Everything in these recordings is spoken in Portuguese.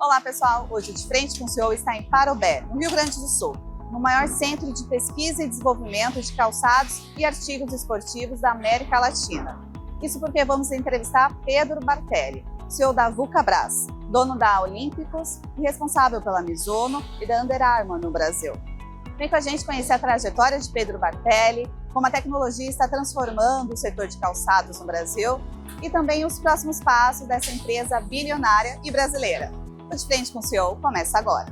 Olá pessoal, hoje o De Frente com o CEO está em Parobé, no Rio Grande do Sul, no maior centro de pesquisa e desenvolvimento de calçados e artigos esportivos da América Latina. Isso porque vamos entrevistar Pedro Bartelli, CEO da Vulcabras, dono da Olímpicos e responsável pela Mizuno e da Under Armour no Brasil. Vem com a gente conhecer a trajetória de Pedro Bartelli, como a tecnologia está transformando o setor de calçados no Brasil e também os próximos passos dessa empresa bilionária e brasileira. O De Frente com o CEO começa agora.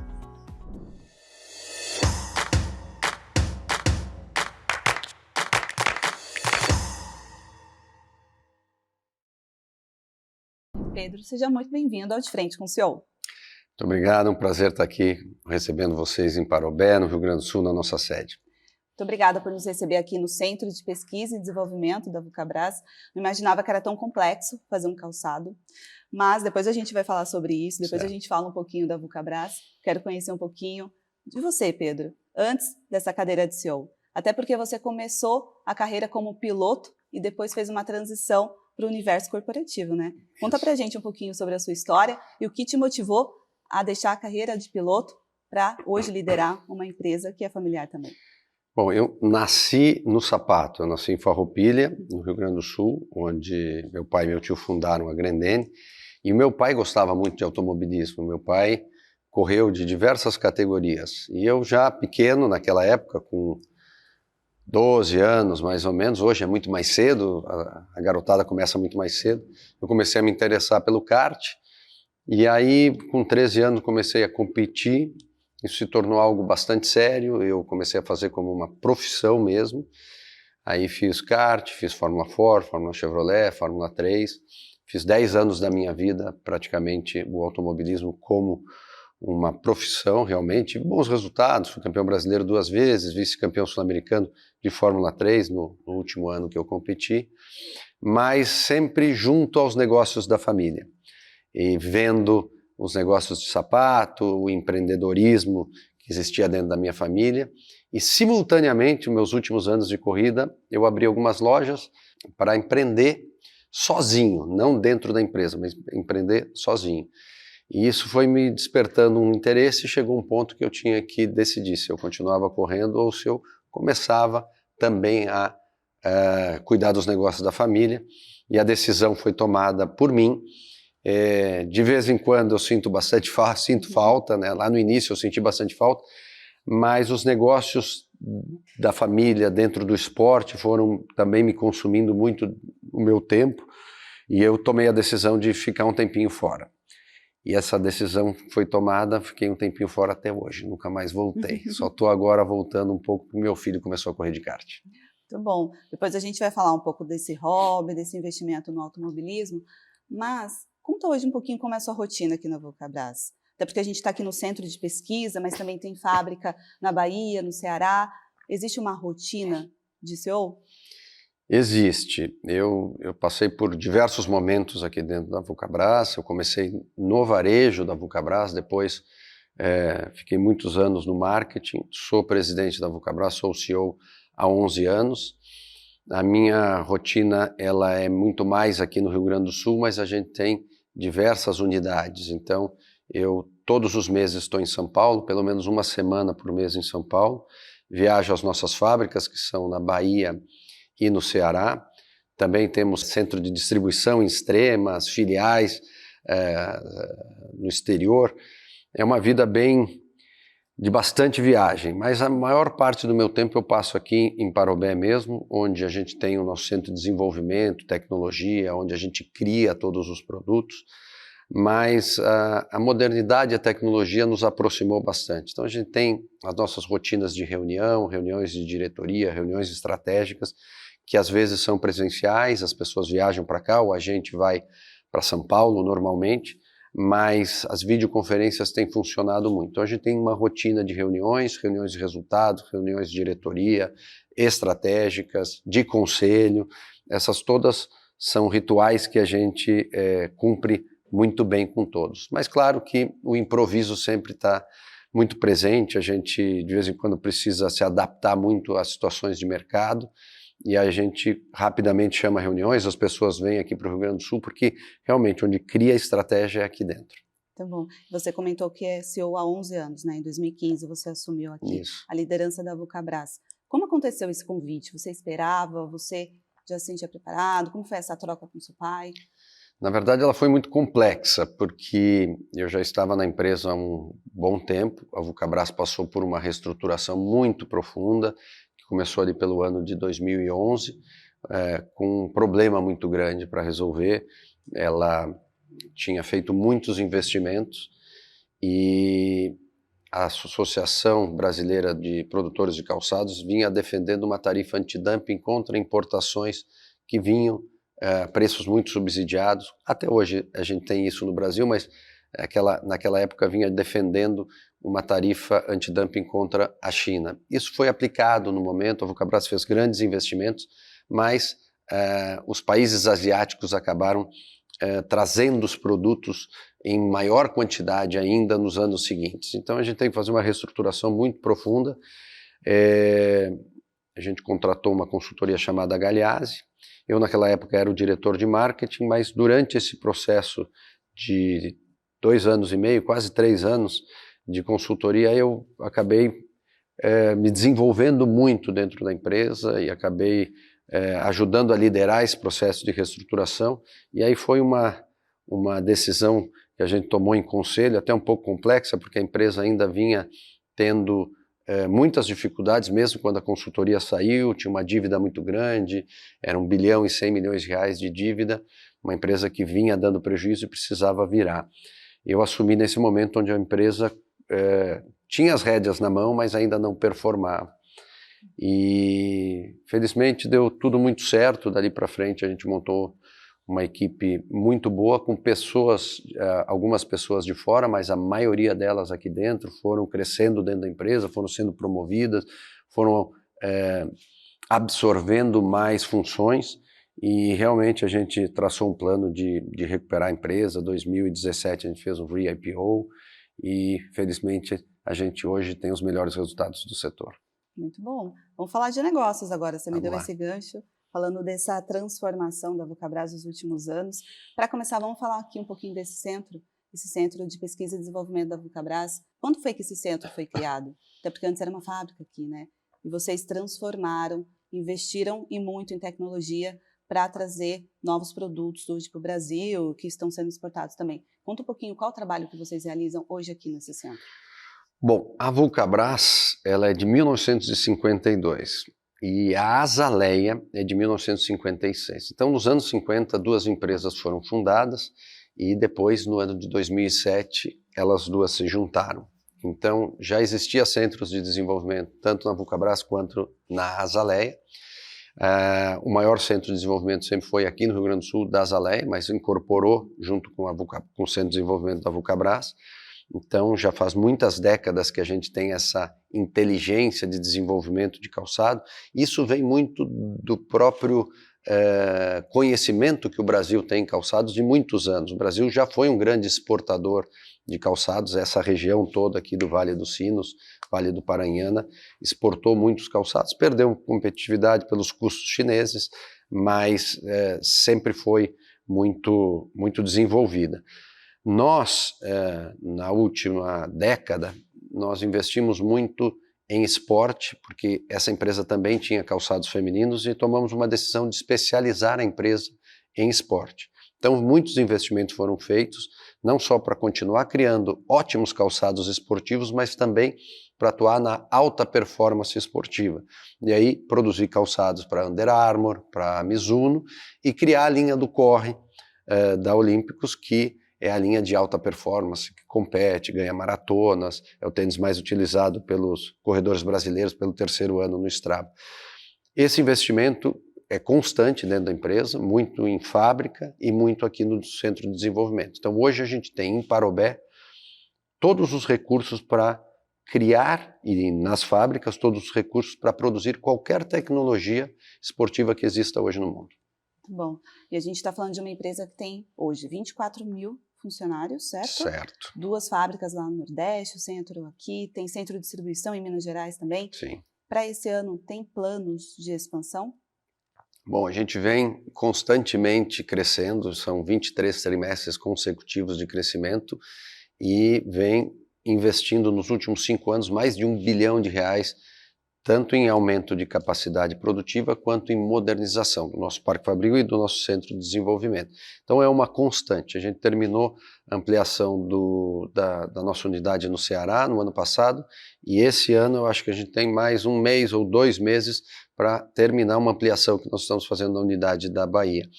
Pedro, seja muito bem-vindo ao De Frente com o CEO. Muito obrigado, é um prazer estar aqui recebendo vocês em Parobé, no Rio Grande do Sul, na nossa sede. Muito obrigada por nos receber aqui no Centro de Pesquisa e Desenvolvimento da Vulcabras. Não imaginava que era tão complexo fazer um calçado, mas depois a gente vai falar sobre isso, depois a gente fala um pouquinho da Vulcabras. Quero conhecer um pouquinho de você, Pedro, antes dessa cadeira de CEO. Até porque você começou a carreira como piloto e depois fez uma transição para o universo corporativo, né? Conta pra gente um pouquinho sobre a sua história e o que te motivou a deixar a carreira de piloto para hoje liderar uma empresa que é familiar também. Bom, eu nasci no sapato, eu nasci em Farroupilha, no Rio Grande do Sul, onde meu pai e meu tio fundaram a Grendene, e o meu pai gostava muito de automobilismo. Meu pai correu de diversas categorias, e eu já pequeno, naquela época, com 12 anos mais ou menos, hoje é muito mais cedo, a garotada começa muito mais cedo, eu comecei a me interessar pelo kart, e aí com 13 anos comecei a competir. Isso se tornou algo bastante sério, eu comecei a fazer como uma profissão mesmo. Aí fiz kart, fiz Fórmula 4, Fórmula Chevrolet, Fórmula 3. Fiz 10 anos da minha vida, praticamente, o automobilismo como uma profissão, realmente. Bons resultados, fui campeão brasileiro 2 vezes, vice-campeão sul-americano de Fórmula 3 no último ano que eu competi. Mas sempre junto aos negócios da família. E vendo os negócios de sapato, o empreendedorismo que existia dentro da minha família. E, simultaneamente, nos meus últimos anos de corrida, eu abri algumas lojas para empreender sozinho, não dentro da empresa, mas empreender sozinho. E isso foi me despertando um interesse e chegou um ponto que eu tinha que decidir se eu continuava correndo ou se eu começava também a cuidar dos negócios da família. E a decisão foi tomada por mim. De vez em quando eu sinto falta, né? Lá no início eu senti bastante falta, mas os negócios da família dentro do esporte foram também me consumindo muito o meu tempo e eu tomei a decisão de ficar um tempinho fora. E essa decisão foi tomada, fiquei um tempinho fora até hoje, nunca mais voltei. Só estou agora voltando um pouco porque meu filho começou a correr de kart. Muito bom. Depois a gente vai falar um pouco desse hobby, desse investimento no automobilismo, mas conta hoje um pouquinho como é a sua rotina aqui na Vulcabras. Até porque a gente está aqui no centro de pesquisa, mas também tem fábrica na Bahia, no Ceará. Existe uma rotina de CEO? Existe. Eu passei por diversos momentos aqui dentro da Vulcabras. Eu comecei no varejo da Vulcabras, depois fiquei muitos anos no marketing. Sou presidente da Vulcabras, sou CEO há 11 anos. A minha rotina ela é muito mais aqui no Rio Grande do Sul, mas a gente tem diversas unidades. Então, eu todos os meses estou em São Paulo, pelo menos uma semana por mês em São Paulo. Viajo às nossas fábricas, que são na Bahia e no Ceará. Também temos centro de distribuição em Extremas, filiais no exterior. É uma vida de bastante viagem, mas a maior parte do meu tempo eu passo aqui em Parobé mesmo, onde a gente tem o nosso centro de desenvolvimento, tecnologia, onde a gente cria todos os produtos, mas a modernidade e a tecnologia nos aproximou bastante. Então a gente tem as nossas rotinas de reunião, reuniões de diretoria, reuniões estratégicas, que às vezes são presenciais, as pessoas viajam para cá ou a gente vai para São Paulo normalmente, mas as videoconferências têm funcionado muito. Então a gente tem uma rotina de reuniões, reuniões de resultados, reuniões de diretoria, estratégicas, de conselho. Essas todas são rituais que a gente cumpre muito bem com todos. Mas claro que o improviso sempre está muito presente, a gente de vez em quando precisa se adaptar muito às situações de mercado, e a gente rapidamente chama reuniões, as pessoas vêm aqui para o Rio Grande do Sul, porque realmente onde cria a estratégia é aqui dentro. Tá bom. Você comentou que é CEO há 11 anos, né? Em 2015 você assumiu aqui Isso. a liderança da Vulcabras. Como aconteceu esse convite? Você esperava? Você já se sentia preparado? Como foi essa troca com seu pai? Na verdade, ela foi muito complexa, porque eu já estava na empresa há um bom tempo. A Vulcabras passou por uma reestruturação muito profunda, que começou ali pelo ano de 2011, com um problema muito grande para resolver. Ela tinha feito muitos investimentos e a Associação Brasileira de Produtores de Calçados vinha defendendo uma tarifa antidumping contra importações que vinham a preços muito subsidiados. Até hoje a gente tem isso no Brasil, mas naquela época vinha defendendo uma tarifa antidumping contra a China. Isso foi aplicado no momento, a Vulcabras fez grandes investimentos, mas os países asiáticos acabaram trazendo os produtos em maior quantidade ainda nos anos seguintes. Então a gente tem que fazer uma reestruturação muito profunda. A gente contratou uma consultoria chamada Galeazzi. Eu naquela época era o diretor de marketing, mas durante esse processo de 2 anos e meio, quase 3 anos de consultoria, eu acabei me desenvolvendo muito dentro da empresa e acabei ajudando a liderar esse processo de reestruturação, e aí foi uma decisão que a gente tomou em conselho, até um pouco complexa, porque a empresa ainda vinha tendo muitas dificuldades, mesmo quando a consultoria saiu, tinha uma dívida muito grande, era 1 bilhão e 100 milhões de reais de dívida, uma empresa que vinha dando prejuízo e precisava virar. Eu assumi nesse momento onde a empresa tinha as rédeas na mão, mas ainda não performava. E felizmente deu tudo muito certo. Dali para frente a gente montou uma equipe muito boa com pessoas, algumas pessoas de fora, mas a maioria delas aqui dentro foram crescendo dentro da empresa, foram sendo promovidas, foram absorvendo mais funções, e realmente a gente traçou um plano de recuperar a empresa. Em 2017 a gente fez um re-IPO e felizmente a gente hoje tem os melhores resultados do setor. Muito bom. Vamos falar de negócios agora. Você me deu Vamos lá. esse gancho, falando dessa transformação da Vulcabras nos últimos anos. Para começar, vamos falar aqui um pouquinho desse centro de pesquisa e desenvolvimento da Vulcabras. Quando foi que esse centro foi criado? Até porque antes era uma fábrica aqui, né? E vocês transformaram, investiram e muito em tecnologia para trazer novos produtos hoje para o Brasil, que estão sendo exportados também. Conta um pouquinho qual o trabalho que vocês realizam hoje aqui nesse centro. Bom, a Vulcabras, ela é de 1952 e a Azaleia é de 1956. Então, nos anos 50, 2 empresas foram fundadas e depois, no ano de 2007, elas duas se juntaram. Então, já existia centros de desenvolvimento, tanto na Vulcabras quanto na Azaleia. O maior centro de desenvolvimento sempre foi aqui no Rio Grande do Sul, da Azaleia, mas incorporou junto com o Centro de Desenvolvimento da Vulcabras. Então já faz muitas décadas que a gente tem essa inteligência de desenvolvimento de calçado. Isso vem muito do próprio conhecimento que o Brasil tem em calçados de muitos anos. O Brasil já foi um grande exportador de calçados, essa região toda aqui do Vale dos Sinos, Vale do Paranhana, exportou muitos calçados, perdeu competitividade pelos custos chineses, mas sempre foi muito, muito desenvolvida. Nós, na última década, nós investimos muito em esporte, porque essa empresa também tinha calçados femininos, e tomamos uma decisão de especializar a empresa em esporte. Então, muitos investimentos foram feitos, não só para continuar criando ótimos calçados esportivos, mas também para atuar na alta performance esportiva. E aí, produzir calçados para Under Armour, para Mizuno, e criar a linha do Corre da Olímpicos, que é a linha de alta performance, que compete, ganha maratonas, é o tênis mais utilizado pelos corredores brasileiros pelo 3º ano no Strava. Esse investimento é constante dentro da empresa, muito em fábrica e muito aqui no Centro de Desenvolvimento. Então hoje a gente tem em Parobé todos os recursos para criar, e nas fábricas todos os recursos para produzir qualquer tecnologia esportiva que exista hoje no mundo. Muito bom. E a gente está falando de uma empresa que tem hoje 24 mil funcionários, certo? Certo. 2 fábricas lá no Nordeste, o centro aqui, tem centro de distribuição em Minas Gerais também. Sim. Para esse ano, tem planos de expansão? Bom, a gente vem constantemente crescendo, são 23 trimestres consecutivos de crescimento, e vem investindo nos últimos 5 anos mais de R$ 1 bilhão, tanto em aumento de capacidade produtiva quanto em modernização do nosso parque fabril e do nosso centro de desenvolvimento. Então é uma constante. A gente terminou a ampliação da nossa unidade no Ceará no ano passado, e esse ano eu acho que a gente tem mais 1 mês ou 2 meses para terminar uma ampliação que nós estamos fazendo na unidade da Bahia.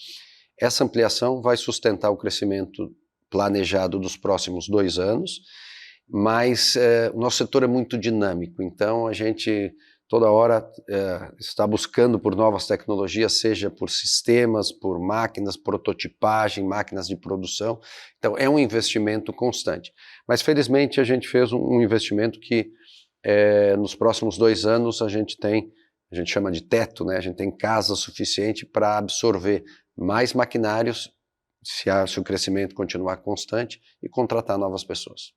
Essa ampliação vai sustentar o crescimento planejado dos próximos 2 anos, mas o nosso setor é muito dinâmico, então a gente toda hora está buscando por novas tecnologias, seja por sistemas, por máquinas, prototipagem, máquinas de produção. Então é um investimento constante. Mas felizmente a gente fez um investimento que nos próximos 2 anos a gente chama de teto, né? A gente tem casa suficiente para absorver mais maquinários, se o crescimento continuar constante, e contratar novas pessoas.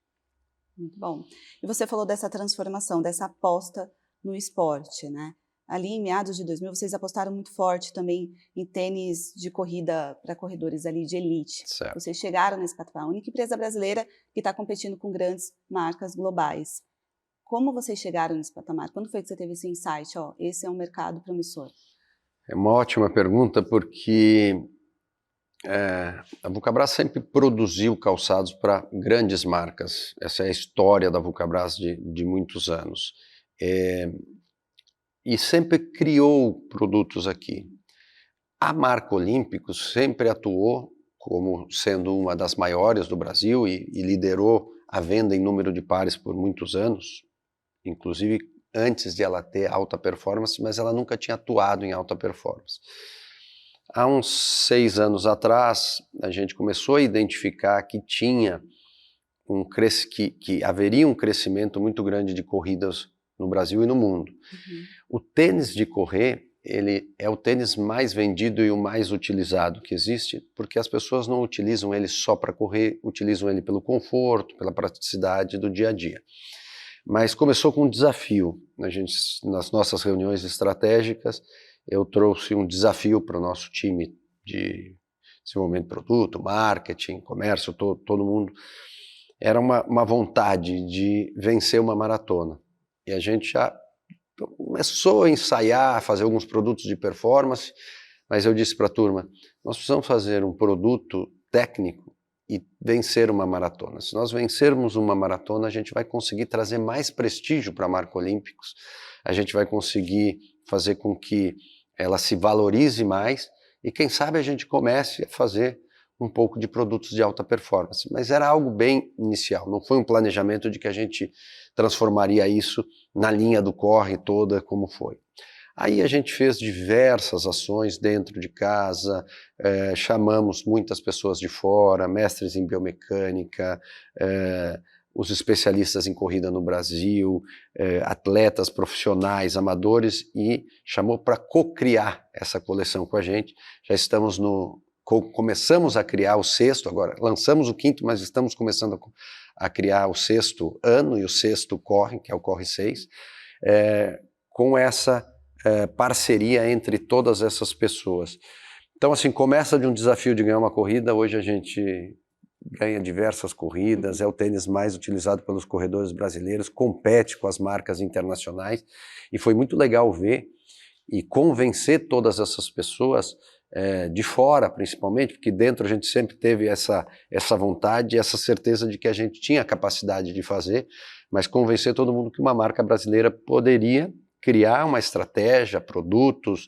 Muito bom. E você falou dessa transformação, dessa aposta no esporte, né? Ali em meados de 2000, vocês apostaram muito forte também em tênis de corrida para corredores ali de elite. Certo. Vocês chegaram nesse patamar, a única empresa brasileira que está competindo com grandes marcas globais. Como vocês chegaram nesse patamar? Quando foi que você teve esse insight? Esse é um mercado promissor. É uma ótima pergunta, porque a Vulcabras sempre produziu calçados para grandes marcas. Essa é a história da Vulcabras de muitos anos. E sempre criou produtos aqui. A marca Olímpicos sempre atuou como sendo uma das maiores do Brasil e liderou a venda em número de pares por muitos anos, inclusive antes de ela ter alta performance, mas ela nunca tinha atuado em alta performance. Há uns 6 anos atrás, a gente começou a identificar que que haveria um crescimento muito grande de corridas no Brasil e no mundo. Uhum. O tênis de correr, ele é o tênis mais vendido e o mais utilizado que existe, porque as pessoas não utilizam ele só para correr, utilizam ele pelo conforto, pela praticidade do dia a dia. Mas começou com um desafio. Nas nossas reuniões estratégicas, eu trouxe um desafio para o nosso time de desenvolvimento de produto, marketing, comércio, todo mundo. Era uma vontade de vencer uma maratona. E a gente já começou a ensaiar, a fazer alguns produtos de performance, mas eu disse para a turma, nós precisamos fazer um produto técnico e vencer uma maratona. Se nós vencermos uma maratona, a gente vai conseguir trazer mais prestígio para a marca Olímpicos, a gente vai conseguir fazer com que ela se valorize mais e quem sabe a gente comece a fazer um pouco de produtos de alta performance. Mas era algo bem inicial, não foi um planejamento de que a gente transformaria isso na linha do corre toda como foi. Aí a gente fez diversas ações dentro de casa, chamamos muitas pessoas de fora, mestres em biomecânica, os especialistas em corrida no Brasil, atletas profissionais, amadores, e chamou para co-criar essa coleção com a gente. Já estamos começamos a criar o 6º, agora lançamos o 5º, mas estamos começando a criar o 6º ano e o 6º corre, que é o Corre 6, com essa parceria entre todas essas pessoas. Então, assim, começa de um desafio de ganhar uma corrida, hoje a gente ganha diversas corridas, é o tênis mais utilizado pelos corredores brasileiros, compete com as marcas internacionais, e foi muito legal ver e convencer todas essas pessoas, de fora principalmente, porque dentro a gente sempre teve essa vontade, essa certeza de que a gente tinha a capacidade de fazer, mas convencer todo mundo que uma marca brasileira poderia criar uma estratégia, produtos,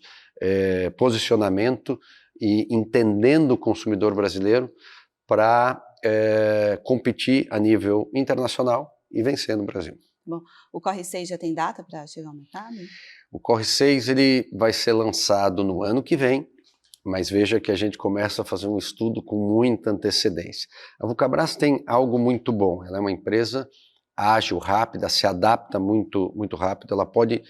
posicionamento e entendendo o consumidor brasileiro para competir a nível internacional e vencer no Brasil. Bom, o Corre 6 já tem data para chegar ao mercado? O Corre 6 ele vai ser lançado no ano que vem, mas veja que a gente começa a fazer um estudo com muita antecedência. A Vulcabras tem algo muito bom, ela é uma empresa ágil, rápida, se adapta muito, muito rápido, ela pode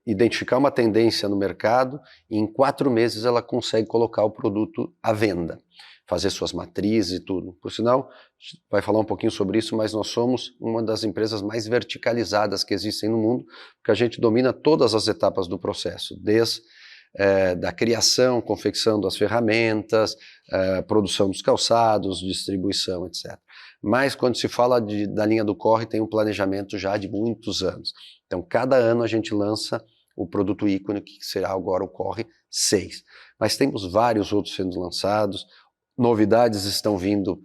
identificar uma tendência no mercado e em 4 meses ela consegue colocar o produto à venda, fazer suas matrizes e tudo. Por sinal, vai falar um pouquinho sobre isso, mas nós somos uma das empresas mais verticalizadas que existem no mundo, porque a gente domina todas as etapas do processo, desde da criação, confecção das ferramentas, produção dos calçados, distribuição, etc. mas quando se fala da linha do Corre, tem um planejamento já de muitos anos. Então, cada ano a gente lança o produto ícone, que será agora o Corre 6. Mas temos vários outros sendo lançados, novidades estão vindo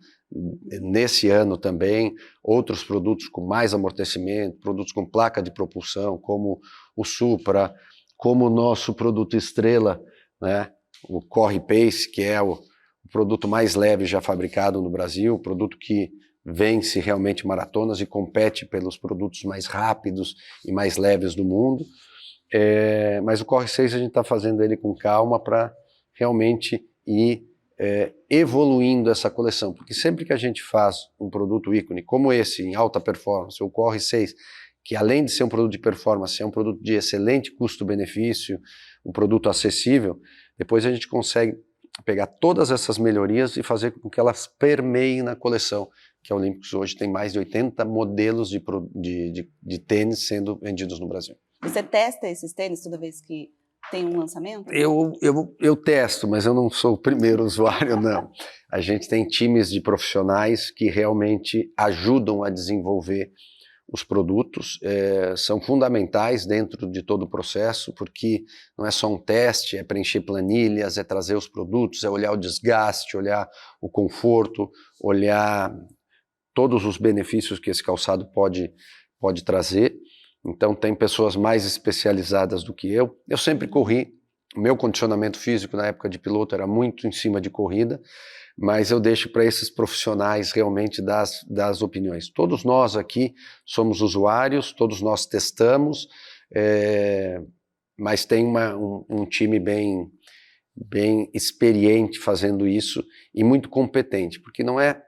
nesse ano também, outros produtos com mais amortecimento, produtos com placa de propulsão, como o Supra, como o nosso produto estrela, né? O Corre Pace, que é o produto mais leve já fabricado no Brasil, produto que vence realmente maratonas e compete pelos produtos mais rápidos e mais leves do mundo. Mas o Corre 6 a gente está fazendo ele com calma para realmente ir evoluindo essa coleção, porque sempre que a gente faz um produto ícone como esse, em alta performance, o Corre 6, que além de ser um produto de performance, é um produto de excelente custo-benefício, um produto acessível, depois a gente consegue pegar todas essas melhorias e fazer com que elas permeiem na coleção, que a Olímpicos hoje tem mais de 80 modelos de tênis sendo vendidos no Brasil. Você testa esses tênis toda vez que tem um lançamento? Eu testo, mas eu não sou o primeiro usuário, não. A gente tem times de profissionais que realmente ajudam a desenvolver os produtos, são fundamentais dentro de todo o processo, porque não é só um teste, é preencher planilhas, é trazer os produtos, é olhar o desgaste, olhar o conforto, olhar todos os benefícios que esse calçado pode trazer. Então tem pessoas mais especializadas do que eu. Eu sempre corri, o meu condicionamento físico na época de piloto era muito em cima de corrida, mas eu deixo para esses profissionais realmente das opiniões. Todos nós aqui somos usuários, todos nós testamos, mas tem um time bem experiente fazendo isso e muito competente, porque não é,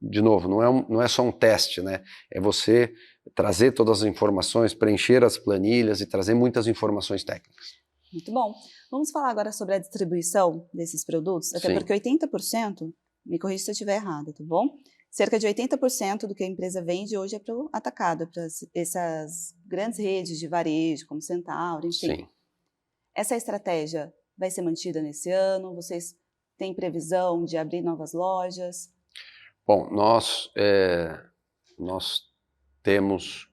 de novo, não é só um teste, né? É você trazer todas as informações, preencher as planilhas e trazer muitas informações técnicas. Muito bom. Vamos falar agora sobre a distribuição desses produtos, até porque 80%, me corrija se eu estiver errada, tá bom? Cerca de 80% do que a empresa vende hoje é para o atacado, é para essas grandes redes de varejo, como Centauro, enfim. Sim. Essa estratégia vai ser mantida nesse ano? Vocês têm previsão de abrir novas lojas? Bom, nós temos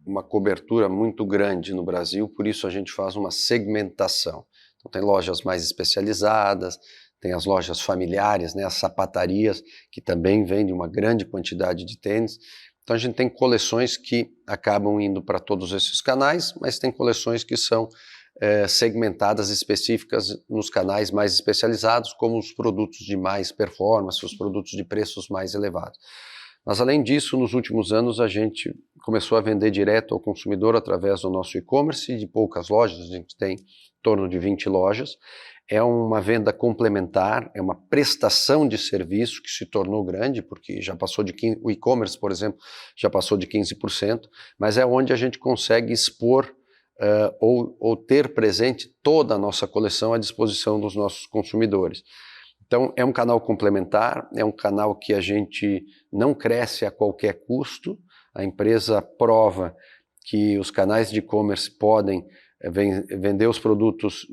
uma cobertura muito grande no Brasil, por isso a gente faz uma segmentação. Então tem lojas mais especializadas, tem as lojas familiares, né, as sapatarias, que também vendem uma grande quantidade de tênis. Então a gente tem coleções que acabam indo para todos esses canais, mas tem coleções que são segmentadas específicas nos canais mais especializados, como os produtos de mais performance, os produtos de preços mais elevados. Mas além disso, nos últimos anos a gente começou a vender direto ao consumidor através do nosso e-commerce e de poucas lojas, a gente tem em torno de 20 lojas. É uma venda complementar, é uma prestação de serviço que se tornou grande, porque já passou de 15%, o e-commerce, por exemplo, já passou de 15%, mas é onde a gente consegue expor ou ter presente toda a nossa coleção à disposição dos nossos consumidores. Então, é um canal complementar, é um canal que a gente não cresce a qualquer custo. A empresa prova que os canais de e-commerce podem vender os produtos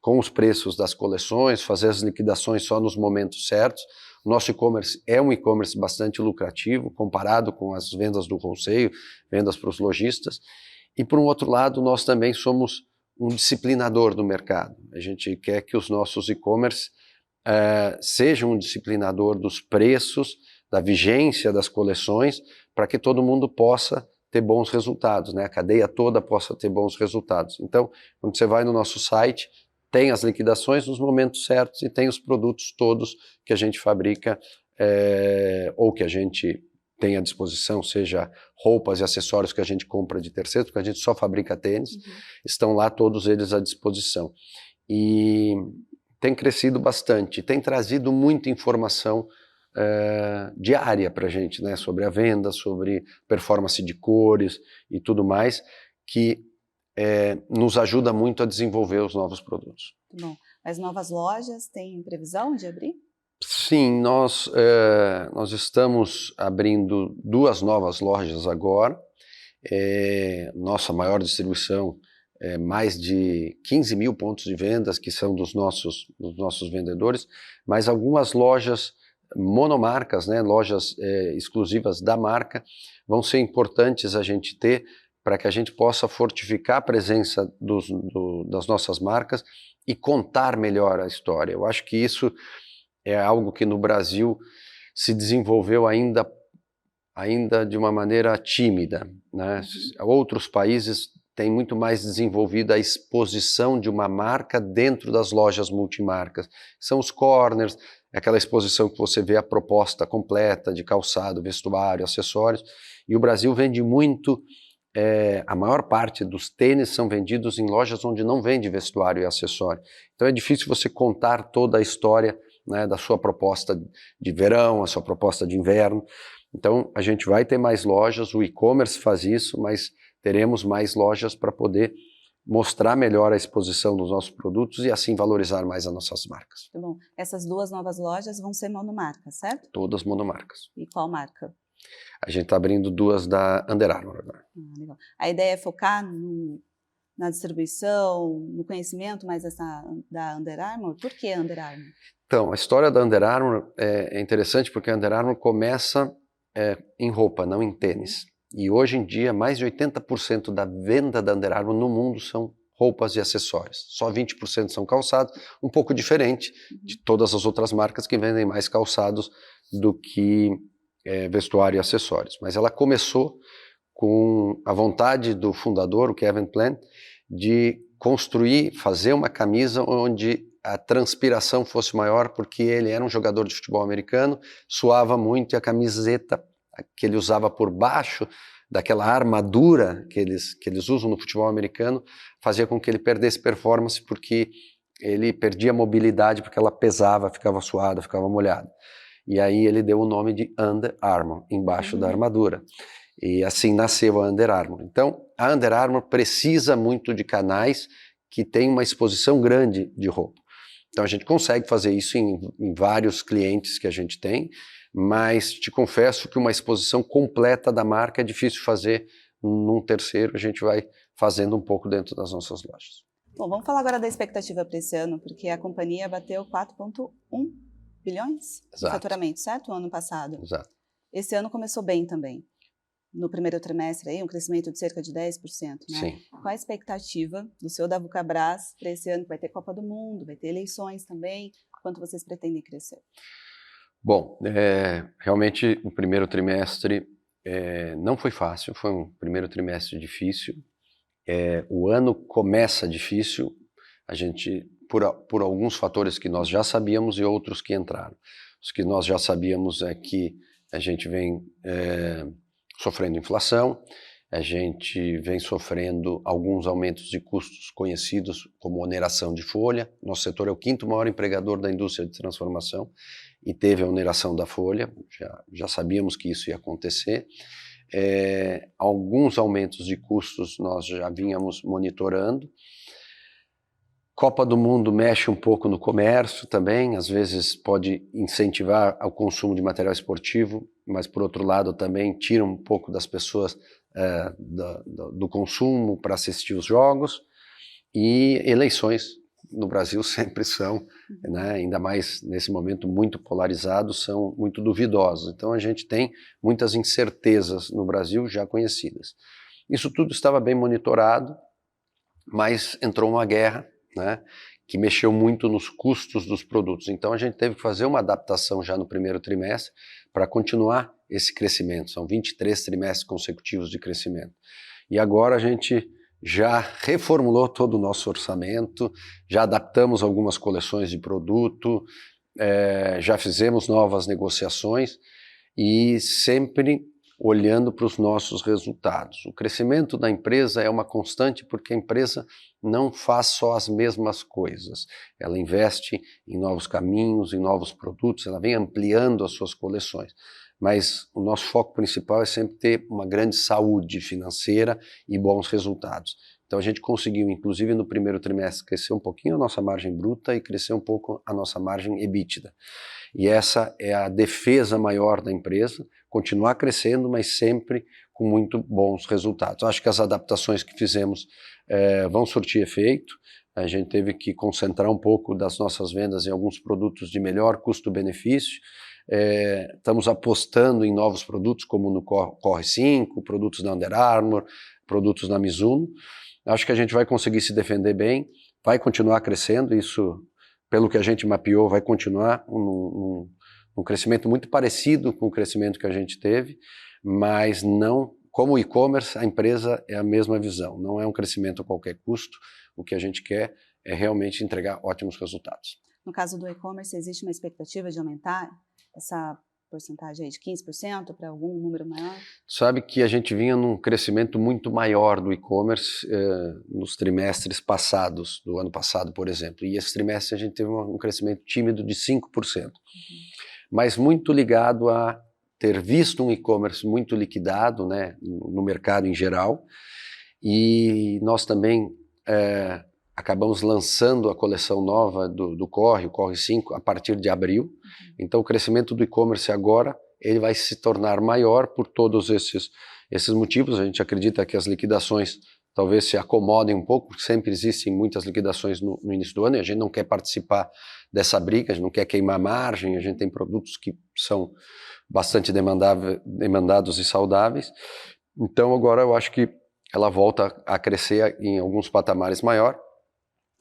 com os preços das coleções, fazer as liquidações só nos momentos certos. O nosso e-commerce é um e-commerce bastante lucrativo, comparado com as vendas do wholesale, vendas para os lojistas. E, por um outro lado, nós também somos um disciplinador do mercado. A gente quer que os nossos e-commerce sejam um disciplinador dos preços, da vigência das coleções, para que todo mundo possa ter bons resultados, né? A cadeia toda possa ter bons resultados. Então, quando você vai no nosso site, tem as liquidações nos momentos certos e tem os produtos todos que a gente fabrica ou que a gente tem à disposição, seja roupas e acessórios que a gente compra de terceiros, porque a gente só fabrica tênis, estão lá todos eles à disposição. E tem crescido bastante, tem trazido muita informação diária para a gente, né, sobre a venda, sobre performance de cores e tudo mais, que nos ajuda muito a desenvolver os novos produtos. Muito bom. As novas lojas têm previsão de abrir? Sim, nós estamos abrindo 2 novas lojas agora. Nossa maior distribuição mais de 15 mil pontos de vendas que são dos nossos vendedores, mas algumas lojas monomarcas, né, lojas exclusivas da marca, vão ser importantes a gente ter para que a gente possa fortificar a presença das nossas marcas e contar melhor a história. Eu acho que isso é algo que no Brasil se desenvolveu ainda de uma maneira tímida, né? Outros países têm muito mais desenvolvido a exposição de uma marca dentro das lojas multimarcas. São os corners, aquela exposição que você vê a proposta completa de calçado, vestuário, acessórios, e o Brasil vende muito, a maior parte dos tênis são vendidos em lojas onde não vende vestuário e acessório. Então é difícil você contar toda a história, né, da sua proposta de verão, a sua proposta de inverno. Então a gente vai ter mais lojas, o e-commerce faz isso, mas teremos mais lojas para poder mostrar melhor a exposição dos nossos produtos e assim valorizar mais as nossas marcas. Muito bom. Essas 2 novas lojas vão ser monomarcas, certo? Todas monomarcas. E qual marca? A gente está abrindo 2 da Under Armour agora. Legal. A ideia é focar na distribuição, no conhecimento mais da Under Armour? Por que Under Armour? Então, a história da Under Armour é interessante porque a Under Armour começa em roupa, não em tênis. E hoje em dia, mais de 80% da venda da Under Armour no mundo são roupas e acessórios. Só 20% são calçados, um pouco diferente de todas as outras marcas que vendem mais calçados do que vestuário e acessórios. Mas ela começou com a vontade do fundador, o Kevin Plant, de construir, fazer uma camisa onde a transpiração fosse maior, porque ele era um jogador de futebol americano, suava muito e a camiseta que ele usava por baixo daquela armadura que eles usam no futebol americano fazia com que ele perdesse performance, porque ele perdia mobilidade, porque ela pesava, ficava suada, ficava molhada. E aí ele deu o nome de Under Armour, embaixo da armadura. E assim nasceu a Under Armour. Então, a Under Armour precisa muito de canais que têm uma exposição grande de roupa. Então, a gente consegue fazer isso em vários clientes que a gente tem, mas te confesso que uma exposição completa da marca é difícil fazer num terceiro, a gente vai fazendo um pouco dentro das nossas lojas. Bom, vamos falar agora da expectativa para esse ano, porque a companhia bateu 4,1 bilhões de faturamento, certo? O ano passado. Exato. Esse ano começou bem também. No primeiro trimestre, aí, um crescimento de cerca de 10%. Né? Sim. Qual a expectativa do seu da Vulcabras para esse ano, que vai ter Copa do Mundo, vai ter eleições também? Quanto vocês pretendem crescer? Bom, realmente o primeiro trimestre não foi fácil, foi um primeiro trimestre difícil. O ano começa difícil, a gente, por alguns fatores que nós já sabíamos e outros que entraram. Os que nós já sabíamos é que a gente vem sofrendo inflação, a gente vem sofrendo alguns aumentos de custos conhecidos como oneração de folha. Nosso setor é o 5º maior empregador da indústria de transformação e teve a oneração da folha, já sabíamos que isso ia acontecer. Alguns aumentos de custos nós já vínhamos monitorando. Copa do Mundo mexe um pouco no comércio também, às vezes pode incentivar o consumo de material esportivo, mas por outro lado também tira um pouco das pessoas do consumo para assistir os jogos. E eleições no Brasil sempre são, né, ainda mais nesse momento muito polarizados, são muito duvidosas. Então a gente tem muitas incertezas no Brasil já conhecidas. Isso tudo estava bem monitorado, mas entrou uma guerra, né, que mexeu muito nos custos dos produtos. Então a gente teve que fazer uma adaptação já no primeiro trimestre para continuar esse crescimento. São 23 trimestres consecutivos de crescimento. E agora a gente já reformulou todo o nosso orçamento, já adaptamos algumas coleções de produto, já fizemos novas negociações e sempre olhando para os nossos resultados. O crescimento da empresa é uma constante porque a empresa não faz só as mesmas coisas. Ela investe em novos caminhos, em novos produtos, ela vem ampliando as suas coleções. Mas o nosso foco principal é sempre ter uma grande saúde financeira e bons resultados. Então a gente conseguiu, inclusive no primeiro trimestre, crescer um pouquinho a nossa margem bruta e crescer um pouco a nossa margem EBITDA. E essa é a defesa maior da empresa, continuar crescendo, mas sempre com muito bons resultados. Acho que as adaptações que fizemos vão surtir efeito. A gente teve que concentrar um pouco das nossas vendas em alguns produtos de melhor custo-benefício, estamos apostando em novos produtos, como no Corre 5, produtos da Under Armour, produtos na Mizuno. Acho que a gente vai conseguir se defender bem, vai continuar crescendo, isso, pelo que a gente mapeou, vai continuar um crescimento muito parecido com o crescimento que a gente teve, mas não, como e-commerce, a empresa é a mesma visão, não é um crescimento a qualquer custo, o que a gente quer é realmente entregar ótimos resultados. No caso do e-commerce, existe uma expectativa de aumentar essa porcentagem aí de 15% para algum número maior? Sabe que a gente vinha num crescimento muito maior do e-commerce nos trimestres passados, do ano passado, por exemplo, e esse trimestre a gente teve um crescimento tímido de 5%, mas muito ligado a ter visto um e-commerce muito liquidado, né, no mercado em geral, e nós também acabamos lançando a coleção nova do Corre, o Corre 5, a partir de abril. Então o crescimento do e-commerce agora ele vai se tornar maior por todos esses motivos. A gente acredita que as liquidações talvez se acomodem um pouco, porque sempre existem muitas liquidações no início do ano e a gente não quer participar dessa briga, a gente não quer queimar margem, a gente tem produtos que são bastante demandados e saudáveis. Então agora eu acho que ela volta a crescer em alguns patamares maior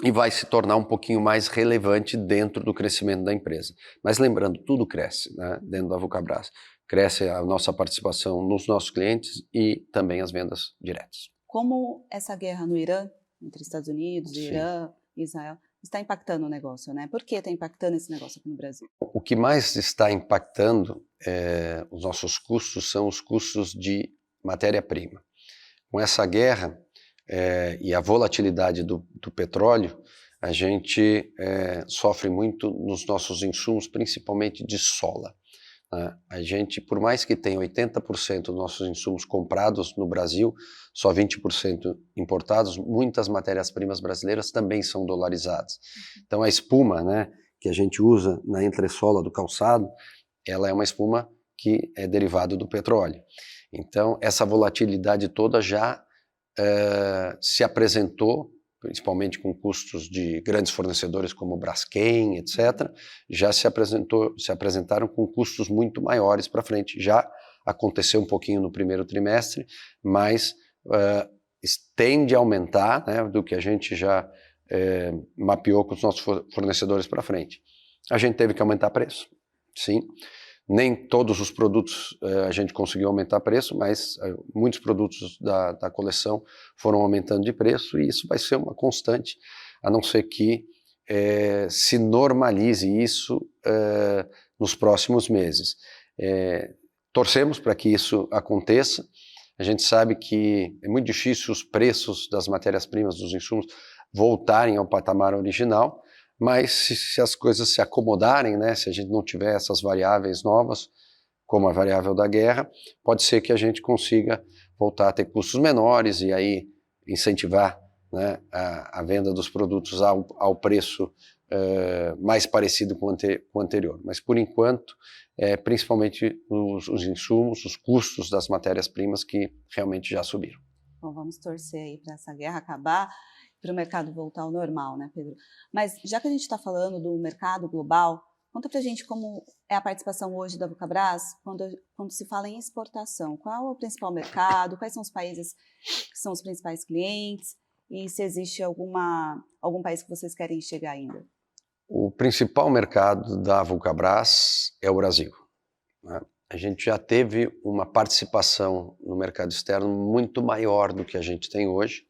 e vai se tornar um pouquinho mais relevante dentro do crescimento da empresa. Mas lembrando, tudo cresce, né, dentro da Vulcabras. Cresce a nossa participação nos nossos clientes e também as vendas diretas. Como essa guerra no Irã, entre Estados Unidos, Irã e Israel, está impactando o negócio, né? Por que está impactando esse negócio aqui no Brasil? O que mais está impactando os nossos custos são os custos de matéria-prima. Com essa guerra e a volatilidade do petróleo, a gente sofre muito nos nossos insumos, principalmente de sola. Né? A gente, por mais que tenha 80% dos nossos insumos comprados no Brasil, só 20% importados, muitas matérias-primas brasileiras também são dolarizadas. Então a espuma, né, que a gente usa na entressola do calçado, ela é uma espuma que é derivada do petróleo. Então essa volatilidade toda já se apresentou, principalmente com custos de grandes fornecedores como Braskem, etc., já se apresentaram com custos muito maiores para frente. Já aconteceu um pouquinho no primeiro trimestre, mas tende a aumentar, né, do que a gente já mapeou com os nossos fornecedores para frente. A gente teve que aumentar preço, sim. Nem todos os produtos a gente conseguiu aumentar preço, mas muitos produtos da coleção foram aumentando de preço e isso vai ser uma constante, a não ser que se normalize isso nos próximos meses. Torcemos para que isso aconteça. A gente sabe que é muito difícil os preços das matérias-primas, dos insumos, voltarem ao patamar original, mas se as coisas se acomodarem, né, se a gente não tiver essas variáveis novas, como a variável da guerra, pode ser que a gente consiga voltar a ter custos menores e aí incentivar, né, a venda dos produtos ao preço mais parecido com o anterior. Mas por enquanto, principalmente os insumos, os custos das matérias-primas que realmente já subiram. Bom, vamos torcer aí para essa guerra acabar, para o mercado voltar ao normal, né, Pedro? Mas já que a gente está falando do mercado global, conta para a gente como é a participação hoje da Vulcabras quando se fala em exportação. Qual é o principal mercado? Quais são os países que são os principais clientes? E se existe algum país que vocês querem chegar ainda? O principal mercado da Vulcabras é o Brasil, né? A gente já teve uma participação no mercado externo muito maior do que a gente tem hoje.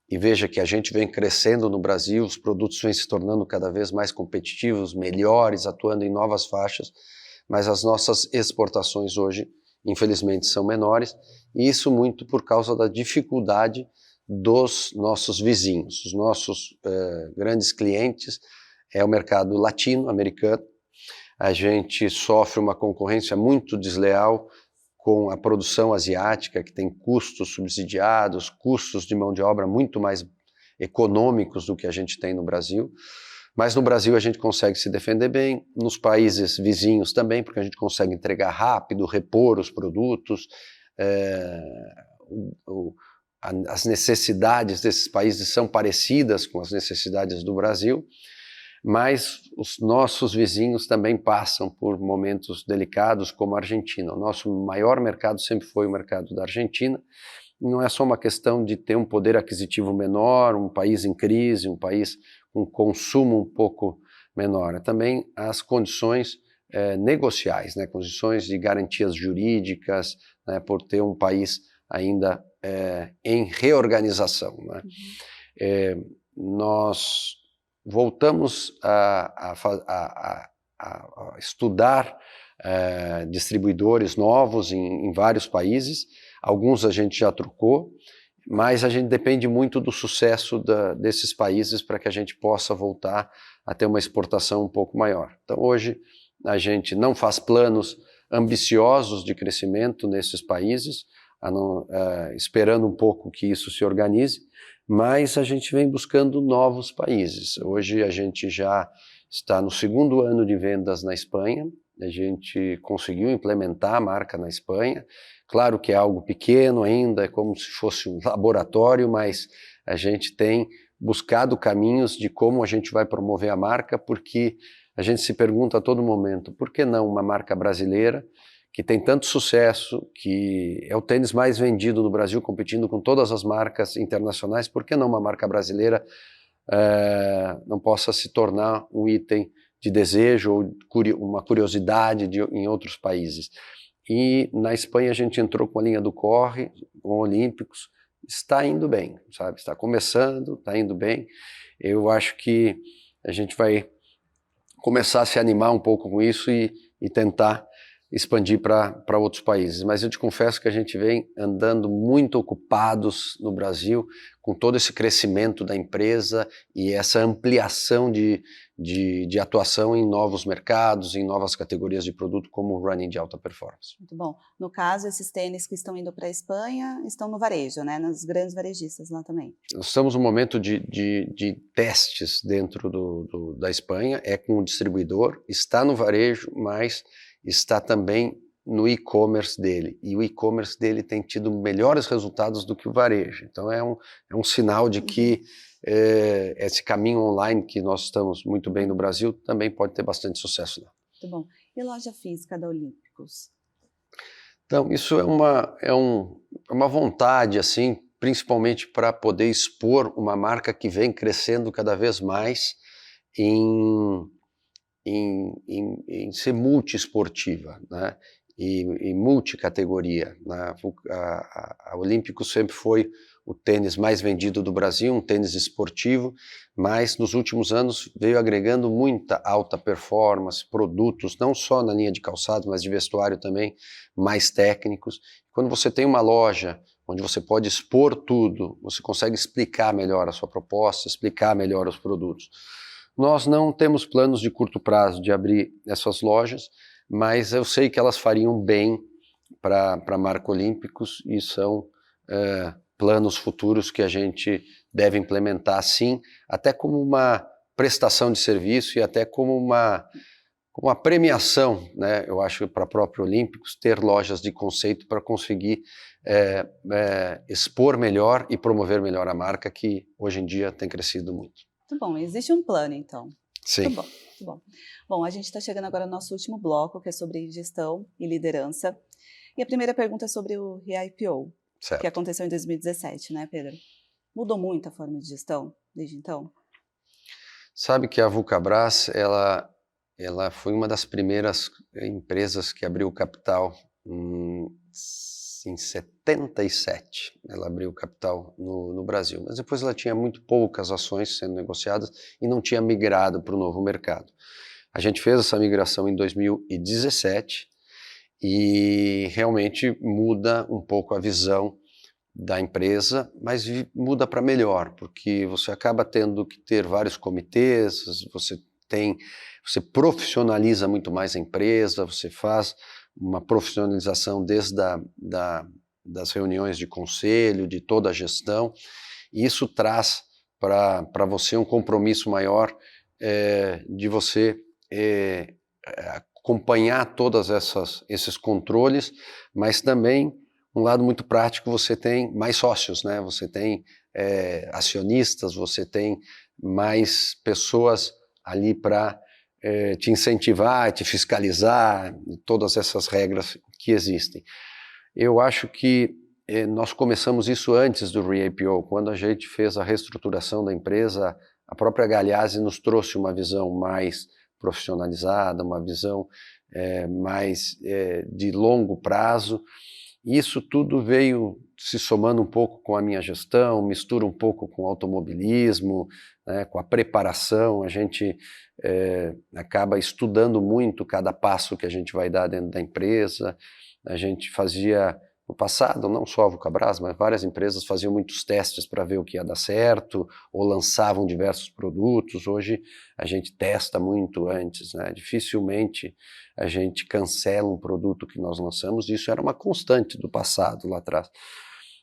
E veja que a gente vem crescendo no Brasil, os produtos vêm se tornando cada vez mais competitivos, melhores, atuando em novas faixas, mas as nossas exportações hoje, infelizmente, são menores, e isso muito por causa da dificuldade dos nossos vizinhos. Os nossos grandes clientes é o mercado latino-americano. A gente sofre uma concorrência muito desleal com a produção asiática, que tem custos subsidiados, custos de mão de obra muito mais econômicos do que a gente tem no Brasil. Mas no Brasil a gente consegue se defender bem, nos países vizinhos também, porque a gente consegue entregar rápido, repor os produtos. As necessidades desses países são parecidas com as necessidades do Brasil, mas os nossos vizinhos também passam por momentos delicados, como a Argentina. O nosso maior mercado sempre foi o mercado da Argentina. Não é só uma questão de ter um poder aquisitivo menor, um país em crise, um país com consumo um pouco menor. É também as condições negociais, né, condições de garantias jurídicas, né, por ter um país ainda em reorganização, né. Nós voltamos a estudar distribuidores novos em vários países. Alguns a gente já trocou, mas a gente depende muito do sucesso desses países para que a gente possa voltar a ter uma exportação um pouco maior. Então hoje a gente não faz planos ambiciosos de crescimento nesses países, esperando um pouco que isso se organize, mas a gente vem buscando novos países. Hoje a gente já está no 2º ano de vendas na Espanha, a gente conseguiu implementar a marca na Espanha. Claro que é algo pequeno ainda, é como se fosse um laboratório, mas a gente tem buscado caminhos de como a gente vai promover a marca, porque a gente se pergunta a todo momento, por que não uma marca brasileira que tem tanto sucesso, que é o tênis mais vendido no Brasil, competindo com todas as marcas internacionais, por que não uma marca brasileira não possa se tornar um item de desejo ou uma curiosidade em outros países? E na Espanha a gente entrou com a linha do Corre, com Olímpicos, está indo bem, sabe? Está começando, está indo bem. Eu acho que a gente vai começar a se animar um pouco com isso e tentar expandir para outros países. Mas eu te confesso que a gente vem andando muito ocupados no Brasil com todo esse crescimento da empresa e essa ampliação de atuação em novos mercados, em novas categorias de produto, como o running de alta performance. Muito bom. No caso, esses tênis que estão indo para a Espanha estão no varejo, né? Nos grandes varejistas lá também. Nós estamos num momento de testes dentro da Espanha, é com o distribuidor, está no varejo, mas está também no e-commerce dele, e o e-commerce dele tem tido melhores resultados do que o varejo. Então é um sinal de que esse caminho online que nós estamos muito bem no Brasil também pode ter bastante sucesso lá. Muito bom. E loja física da Olímpicos? Então isso é uma vontade, assim, principalmente para poder expor uma marca que vem crescendo cada vez mais em ser multiesportiva, né? E multicategoria, né? A Olímpicos sempre foi o tênis mais vendido do Brasil, um tênis esportivo, mas nos últimos anos veio agregando muita alta performance, produtos, não só na linha de calçados, mas de vestuário também, mais técnicos. Quando você tem uma loja onde você pode expor tudo, você consegue explicar melhor a sua proposta, explicar melhor os produtos. Nós não temos planos de curto prazo de abrir essas lojas, mas eu sei que elas fariam bem para a marca Olímpicos e são planos futuros que a gente deve implementar, sim, até como uma prestação de serviço e até como uma premiação, né? Eu acho, para a própria Olímpicos ter lojas de conceito para conseguir expor melhor e promover melhor a marca, que hoje em dia tem crescido muito. Muito bom, existe um plano então. Sim. Muito bom, muito bom. Bom, a gente está chegando agora no nosso último bloco, que é sobre gestão e liderança. E a primeira pergunta é sobre o re-IPO, que aconteceu em 2017, né, Pedro? Mudou muito a forma de gestão desde então? Sabe que a Vulcabras, ela foi uma das primeiras empresas que abriu capital em 77, ela abriu capital no Brasil, mas depois ela tinha muito poucas ações sendo negociadas e não tinha migrado para o novo mercado. A gente fez essa migração em 2017 e realmente muda um pouco a visão da empresa, mas muda para melhor, porque você acaba tendo que ter vários comitês, você profissionaliza muito mais a empresa, você faz uma profissionalização desde das reuniões de conselho, de toda a gestão, e isso traz para você um compromisso maior de você acompanhar todos esses controles, mas também um lado muito prático, você tem mais sócios, né? Você tem acionistas, você tem mais pessoas ali para te incentivar, te fiscalizar, todas essas regras que existem. Eu acho que nós começamos isso antes do Re-IPO, quando a gente fez a reestruturação da empresa, a própria Galeazzi nos trouxe uma visão mais profissionalizada, uma visão mais de longo prazo. Isso tudo veio se somando um pouco com a minha gestão, mistura um pouco com o automobilismo, né, com a preparação. A gente acaba estudando muito cada passo que a gente vai dar dentro da empresa. A gente fazia, no passado, não só a Vulcabras, mas várias empresas faziam muitos testes para ver o que ia dar certo, ou lançavam diversos produtos. Hoje a gente testa muito antes, né? Dificilmente a gente cancela um produto que nós lançamos. Isso era uma constante do passado lá atrás.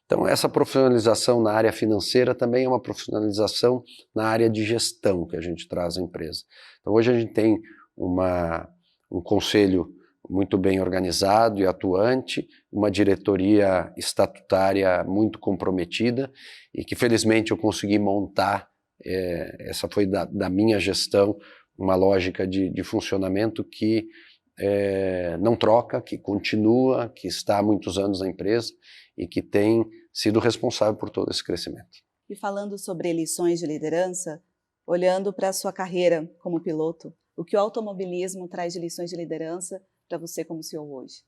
Então essa profissionalização na área financeira também é uma profissionalização na área de gestão que a gente traz à empresa. Então hoje a gente tem um conselho muito bem organizado e atuante, uma diretoria estatutária muito comprometida e que felizmente eu consegui montar, essa foi da minha gestão, uma lógica de funcionamento que não troca, que continua, que está há muitos anos na empresa e que tem sido responsável por todo esse crescimento. E falando sobre lições de liderança, olhando para a sua carreira como piloto, o que o automobilismo traz de lições de liderança para você como CEO hoje?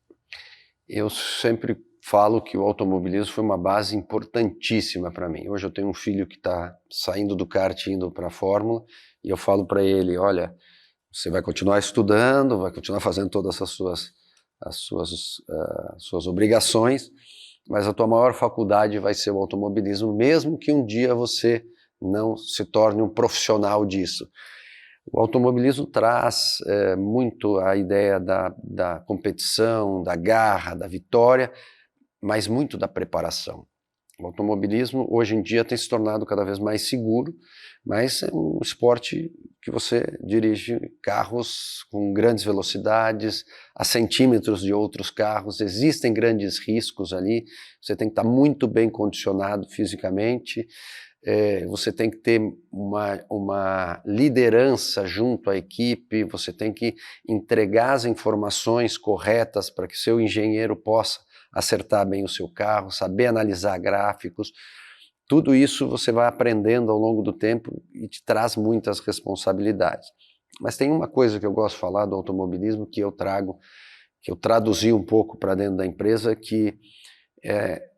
Eu sempre falo que o automobilismo foi uma base importantíssima para mim. Hoje eu tenho um filho que está saindo do kart e indo para a Fórmula, e eu falo para ele, olha, você vai continuar estudando, vai continuar fazendo todas as suas obrigações, mas a tua maior faculdade vai ser o automobilismo, mesmo que um dia você não se torne um profissional disso. O automobilismo traz muito a ideia da competição, da garra, da vitória, mas muito da preparação. O automobilismo hoje em dia tem se tornado cada vez mais seguro, mas é um esporte que você dirige carros com grandes velocidades, a centímetros de outros carros, existem grandes riscos ali, você tem que estar muito bem condicionado fisicamente, você tem que ter uma liderança junto à equipe, você tem que entregar as informações corretas para que seu engenheiro possa acertar bem o seu carro, saber analisar gráficos. Tudo isso você vai aprendendo ao longo do tempo e te traz muitas responsabilidades. Mas tem uma coisa que eu gosto de falar do automobilismo que eu traduzi um pouco para dentro da empresa, que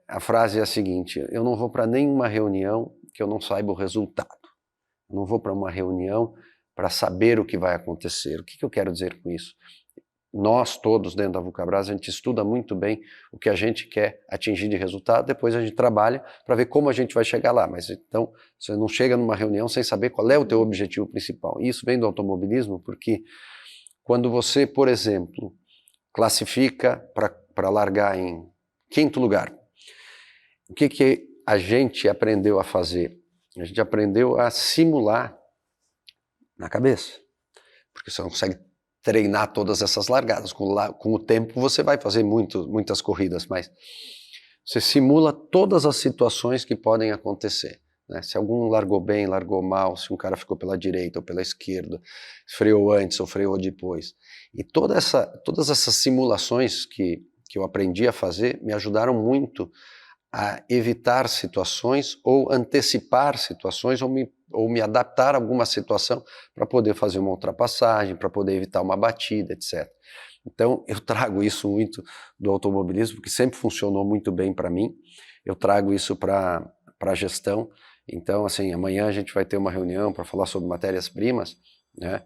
a frase é a seguinte: eu não vou para nenhuma reunião que eu não saiba o resultado. Eu não vou para uma reunião para saber o que vai acontecer. O que eu quero dizer com isso? Nós todos dentro da Vulcabras, a gente estuda muito bem o que a gente quer atingir de resultado, depois a gente trabalha para ver como a gente vai chegar lá. Mas então, você não chega numa reunião sem saber qual é o teu objetivo principal. E isso vem do automobilismo, porque quando você, por exemplo, classifica para largar em 5º lugar, o que a gente aprendeu a fazer? A gente aprendeu a simular na cabeça, porque você não consegue treinar todas essas largadas. Com o tempo você vai fazer muitas corridas, mas você simula todas as situações que podem acontecer, né? Se algum largou bem, largou mal, se um cara ficou pela direita ou pela esquerda, freou antes ou freou depois. E todas essas simulações que eu aprendi a fazer me ajudaram muito a evitar situações ou antecipar situações ou me adaptar a alguma situação para poder fazer uma ultrapassagem, para poder evitar uma batida, etc. Então eu trago isso muito do automobilismo, que sempre funcionou muito bem para mim. Eu trago isso para a gestão. Então, assim, amanhã a gente vai ter uma reunião para falar sobre matérias-primas, né?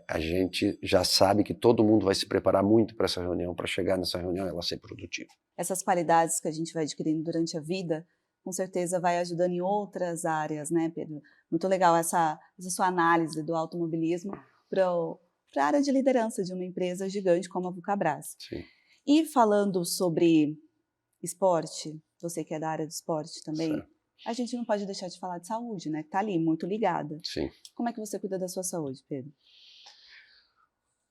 A gente já sabe que todo mundo vai se preparar muito para essa reunião, para chegar nessa reunião e ela ser produtiva. Essas qualidades que a gente vai adquirindo durante a vida, com certeza vai ajudando em outras áreas, né, Pedro? Muito legal essa sua análise do automobilismo para a área de liderança de uma empresa gigante como a Vulcabras. Sim. E falando sobre esporte, você que é da área do esporte também, Certo. a gente não pode deixar de falar de saúde, né? Que está ali, muito ligada. Sim. Como é que você cuida da sua saúde, Pedro?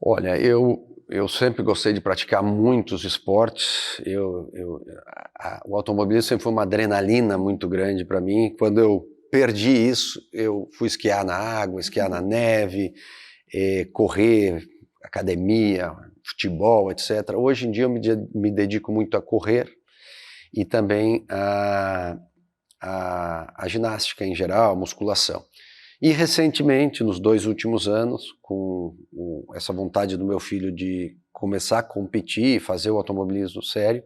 Olha, eu sempre gostei de praticar muitos esportes. O automobilismo sempre foi uma adrenalina muito grande para mim. Quando eu perdi isso, eu fui esquiar na água, esquiar na neve, correr, academia, futebol, etc. Hoje em dia eu me dedico muito a correr e também a ginástica em geral, a musculação. E recentemente, nos 2 últimos anos, com essa vontade do meu filho de começar a competir, fazer o automobilismo sério,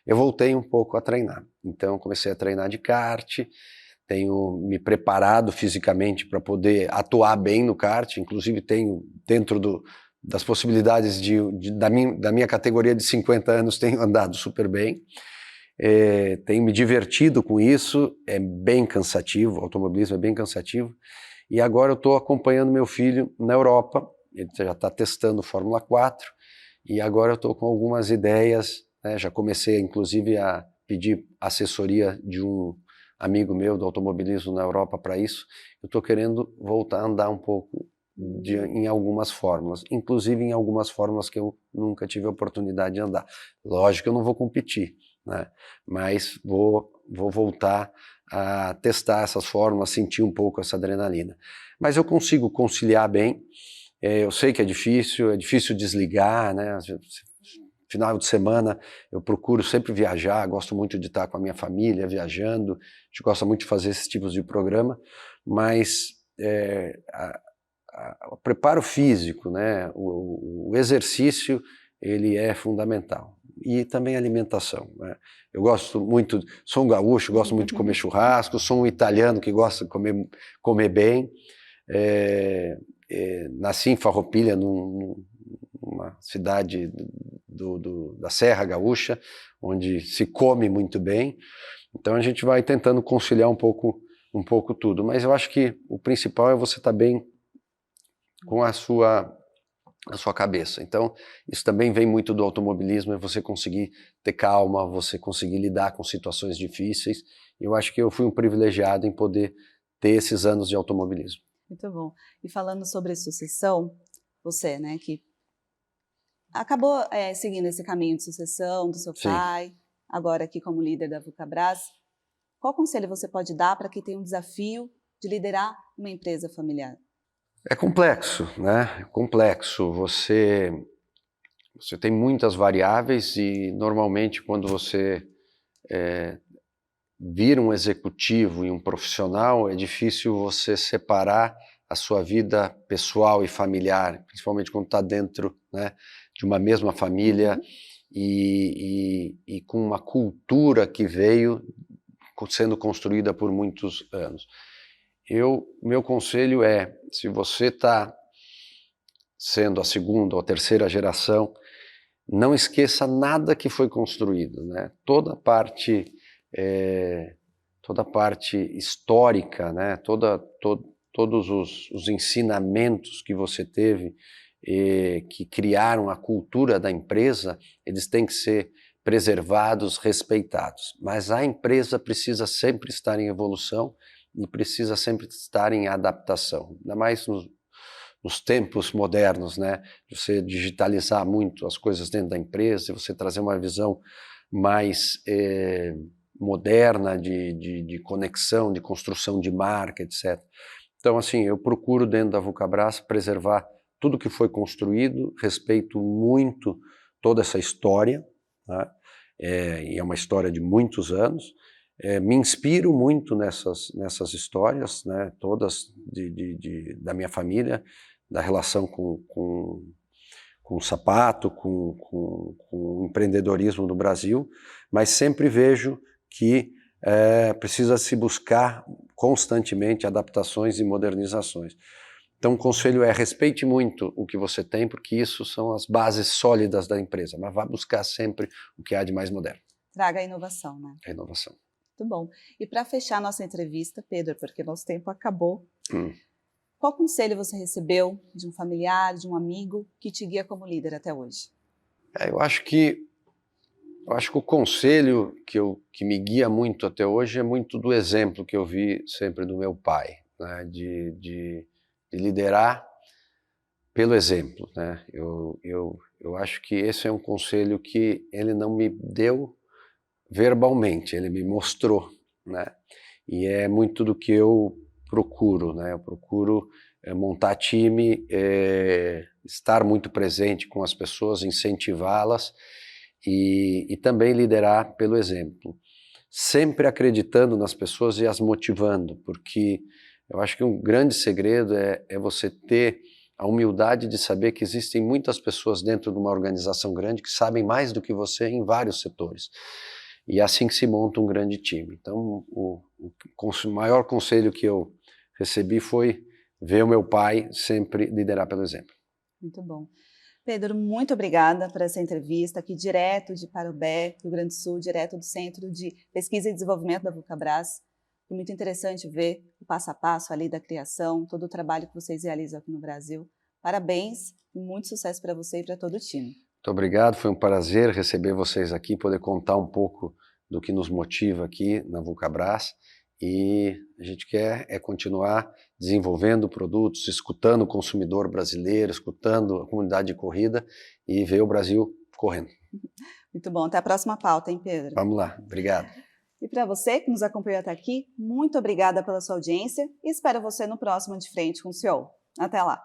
eu voltei um pouco a treinar. Então comecei a treinar de kart, tenho me preparado fisicamente para poder atuar bem no kart, inclusive tenho, dentro das possibilidades da minha categoria de 50 anos, tenho andado super bem. Tenho me divertido com isso, é bem cansativo, o automobilismo é bem cansativo, e agora eu estou acompanhando meu filho na Europa, ele já está testando Fórmula 4, e agora eu estou com algumas ideias, né, já comecei inclusive a pedir assessoria de um amigo meu do automobilismo na Europa para isso. Eu estou querendo voltar a andar um pouco em algumas fórmulas, inclusive em algumas fórmulas que eu nunca tive a oportunidade de andar. Lógico que eu não vou competir, né? Mas vou voltar a testar essas fórmulas, sentir um pouco essa adrenalina. Mas eu consigo conciliar bem, eu sei que é difícil desligar, né? Final de semana eu procuro sempre viajar, gosto muito de estar com a minha família, viajando, a gente gosta muito de fazer esses tipos de programa, mas o preparo físico, né, o exercício, ele é fundamental. E também a alimentação, né? Eu gosto muito, sou um gaúcho, gosto muito de comer churrasco, sou um italiano que gosta de comer bem, nasci em Farroupilha, numa cidade da Serra Gaúcha, onde se come muito bem, então a gente vai tentando conciliar um pouco tudo, mas eu acho que o principal é você estar bem com a sua cabeça. Então isso também vem muito do automobilismo, é você conseguir ter calma, você conseguir lidar com situações difíceis. Eu acho que eu fui um privilegiado em poder ter esses anos de automobilismo. Muito bom. E falando sobre sucessão, você, né, que acabou seguindo esse caminho de sucessão do seu pai, agora aqui como líder da Vulcabras, qual conselho você pode dar para quem tem um desafio de liderar uma empresa familiar? É complexo, né? É complexo. Você tem muitas variáveis e normalmente quando você vira um executivo e um profissional, é difícil você separar a sua vida pessoal e familiar, principalmente quando está dentro, né, de uma mesma família e com uma cultura que veio sendo construída por muitos anos. Meu conselho é, se você está sendo a segunda ou a terceira geração, não esqueça nada que foi construído, né? Toda a parte histórica, né? Todos os ensinamentos que você teve, que criaram a cultura da empresa, eles têm que ser preservados, respeitados. Mas a empresa precisa sempre estar em evolução e precisa sempre estar em adaptação, ainda mais nos tempos modernos, né? Você digitalizar muito as coisas dentro da empresa, você trazer uma visão mais moderna de conexão, de construção de marca, etc. Então, assim, eu procuro dentro da Vulcabras preservar tudo que foi construído, respeito muito toda essa história, né? E é uma história de muitos anos. Me inspiro muito nessas histórias, né, todas da minha família, da relação com o sapato, com o empreendedorismo do Brasil, mas sempre vejo que precisa se buscar constantemente adaptações e modernizações. Então o conselho é: respeite muito o que você tem, porque isso são as bases sólidas da empresa, mas vá buscar sempre o que há de mais moderno. Traga a inovação, né? A inovação. Muito bom. E para fechar nossa entrevista, Pedro, porque nosso tempo acabou, qual conselho você recebeu de um familiar, de um amigo que te guia como líder até hoje? Eu acho que o conselho que me guia muito até hoje é muito do exemplo que eu vi sempre do meu pai, né? De liderar pelo exemplo, né? Eu acho que esse é um conselho que ele não me deu verbalmente, ele me mostrou, né? E é muito do que eu procuro, né? Eu procuro montar time, estar muito presente com as pessoas, incentivá-las e também liderar pelo exemplo. Sempre acreditando nas pessoas e as motivando, porque eu acho que um grande segredo é você ter a humildade de saber que existem muitas pessoas dentro de uma organização grande que sabem mais do que você em vários setores. E é assim que se monta um grande time. Então, o maior conselho que eu recebi foi ver o meu pai sempre liderar pelo exemplo. Muito bom. Pedro, muito obrigada por essa entrevista aqui direto de Parobé, Rio Grande do Sul, direto do Centro de Pesquisa e Desenvolvimento da Vulcabras. Foi muito interessante ver o passo a passo ali da criação, todo o trabalho que vocês realizam aqui no Brasil. Parabéns e muito sucesso para você e para todo o time. Muito obrigado, foi um prazer receber vocês aqui, poder contar um pouco do que nos motiva aqui na Vulcabras. E a gente quer continuar desenvolvendo produtos, escutando o consumidor brasileiro, escutando a comunidade de corrida e ver o Brasil correndo. Muito bom, até a próxima pauta, hein, Pedro? Vamos lá, obrigado. E para você que nos acompanhou até aqui, muito obrigada pela sua audiência e espero você no próximo De Frente com o CEO. Até lá!